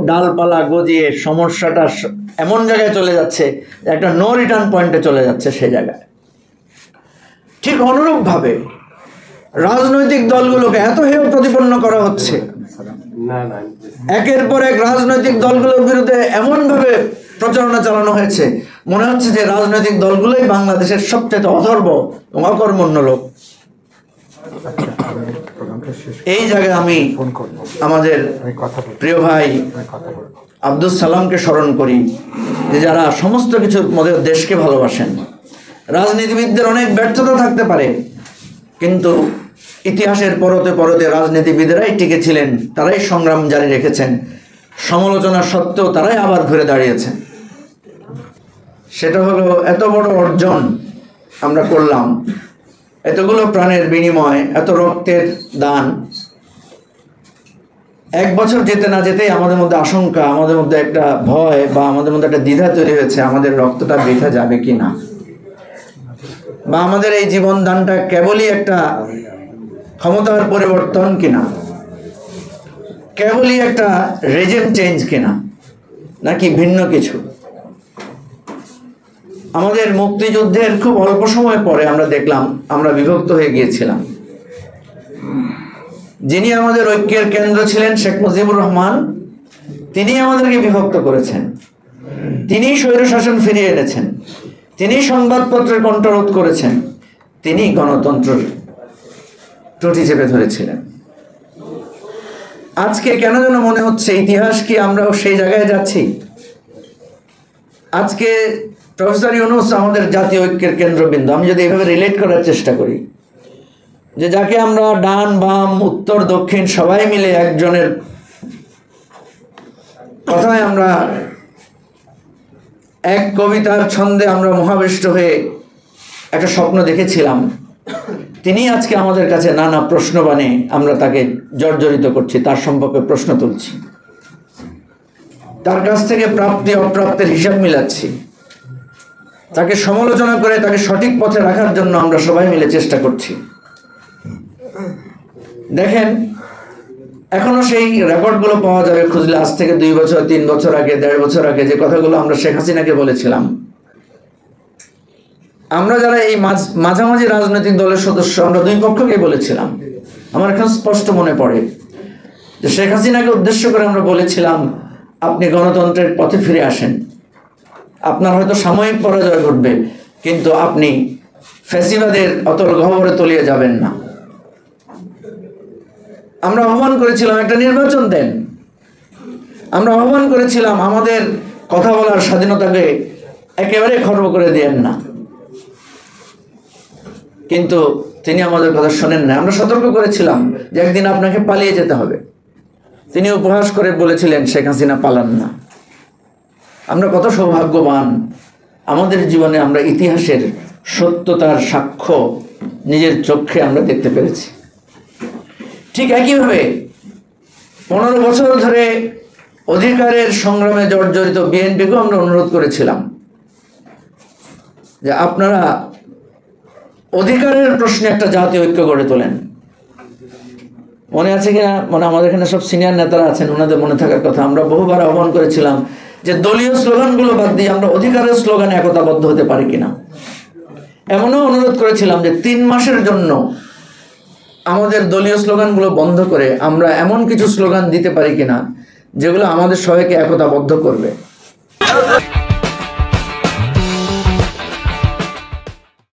ডালপালা গজিয়ে সমস্যাটা এমন জায়গায় চলে যাচ্ছে, একটা নো রিটার্ন পয়েন্টে চলে যাচ্ছে সেই জায়গায়। ঠিক অনুরূপভাবে রাজনৈতিক দলগুলোকে এত হেয় প্রতিপন্ন করা হচ্ছে, একের পর এক রাজনৈতিক দলগুলোর বিরুদ্ধে এমনভাবে প্রচারণা চালানো হয়েছে, মনে হচ্ছে যে রাজনৈতিক দলগুলোই বাংলাদেশের সবচেয়ে অধর্ম এবং অকর্মণ্য লোক। এই জায়গায় আমি আমাদের প্রিয় ভাই আব্দুল সালামকে স্মরণ করি, যে যারা সমস্ত কিছুর মধ্যে দেশকে ভালোবাসেন। রাজনীতিবিদদের অনেক ব্যর্থতা থাকতে পারে, কিন্তু ইতিহাসের পরতে পরতে রাজনীতিবিদরাই টিকে ছিলেন, তারাই সংগ্রাম জারি রেখেছেন, সমালোচনা সত্ত্বেও তারাই আবার ঘুরে দাঁড়িয়েছেন। সেটা হলো এত বড় অর্জন আমরা করলাম, এতগুলো প্রাণের বিনিময়, এত রক্তের দান। এক বছর যেতে না যেতেই আমাদের মধ্যে আশঙ্কা, আমাদের মধ্যে একটা ভয় বা আমাদের মধ্যে একটা দ্বিধা তৈরি হয়েছে, আমাদের রক্তটা বৃথা যাবে কিনা, বা আমাদের এই জীবন দানটা কেবলই একটা ক্ষমতার পরিবর্তন কিনা, কেবলই একটা রেজিম চেঞ্জ কিনা, নাকি ভিন্ন কিছু। আমাদের মুক্তিযুদ্ধের খুব অল্প সময় পরে আমরা দেখলাম আমরা বিভক্ত হয়ে গিয়েছিলাম। যিনি আমাদের ঐক্যের কেন্দ্র ছিলেন শেখ মুজিবুর রহমান, তিনি আমাদেরকে বিভক্ত করেছেন, তিনি স্বৈরশাসন ফিরিয়ে এনেছেন, তিনি সংবাদপত্রের কণ্ঠরোধ করেছেন, তিনি গণতন্ত্রের টুটি চেপে ধরেছিলেন। আজকে কেন যেন মনে হচ্ছে ইতিহাস কি আমরাও সেই জায়গায় যাচ্ছি। আজকে প্রফেসর ইউনূস আমাদের জাতীয় ঐক্যের কেন্দ্রবিন্দু। আমি যদি এভাবে রিলেট করার চেষ্টা করি, যে যাকে আমরা ডান বাম উত্তর দক্ষিণ সবাই মিলে একজনের কথায় আমরা এক কবিতার ছন্দে আমরা মহাবিষ্ট হয়ে একটা স্বপ্ন দেখেছিলাম, তিনি আজকে আমাদের কাছে নানা প্রশ্ন বানে আমরা তাকে জর্জরিত করছি, তার সম্পর্কে প্রশ্ন তুলছি, তার কাছ থেকে প্রাপ্তি অপ্রাপ্তের হিসাব মিলাচ্ছি, তাকে সমালোচনা করে তাকে সঠিক পথে রাখার জন্য আমরা সবাই মিলে চেষ্টা করছি। দেখেন, এখনো সেই রেকর্ডগুলো পাওয়া যাবে খুঁজলে, আজ থেকে 2 বছর 3 বছর আগে 1.5 বছর আগে যে কথাগুলো আমরা শেখ হাসিনাকে বলেছিলাম। আমরা যারা এই মাঝামাঝি রাজনৈতিক দলের সদস্য, আমরা 2 পক্ষকেই বলেছিলাম। আমার এখন স্পষ্ট মনে পড়ে যে শেখ হাসিনাকে উদ্দেশ্য করে আমরা বলেছিলাম, আপনি গণতন্ত্রের পথে ফিরে আসেন, আপনার হয়তো সাময়িক পরাজয় ঘটবে, কিন্তু আপনি ফ্যাসিবাদের অতল গহ্বরে তলিয়ে যাবেন না। আমরা আহ্বান করেছিলাম একটা নির্বাচন দেন, আমরা আহ্বান করেছিলাম আমাদের কথা বলার স্বাধীনতাকে একেবারে খর্ব করে দিয়েন না, কিন্তু তিনি আমাদের কথা শোনেন না। আমরা সতর্ক করেছিলাম যে একদিন আপনাকে পালিয়ে যেতে হবে, তিনি উপহাস করে বলেছিলেন শেখ হাসিনা পালান না। আমরা কত সৌভাগ্যবান, আমাদের জীবনে আমরা ইতিহাসের সত্যতার সাক্ষ্য নিজের চোখে আমরা দেখতে পেরেছি। ঠিক একইভাবে 15 বছর ধরে অধিকারের সংগ্রামে জর্জরিত বিএনপিকেও আমরা অনুরোধ করেছিলাম যে আপনারা অধিকারের প্রশ্নে একটা জাতীয় ঐক্য গড়ে তোলেন। মনে আছে কিনা, মানে আমাদের এখানে সব সিনিয়র নেতারা আছেন, ওনাদের মনে থাকার কথা, আমরা বহুবার আহ্বান করেছিলাম যে দলীয় স্লোগানগুলো বাদ দিয়ে আমরা অধিকারের স্লোগানে একতাবদ্ধ হতে পারি কিনা। এমনও অনুরোধ করেছিলাম যে 3 মাসের জন্য আমাদের দলীয় স্লোগানগুলো বন্ধ করে আমরা এমন কিছু স্লোগান দিতে পারি কিনা যেগুলো আমাদের সবাইকে একতাবদ্ধ করবে।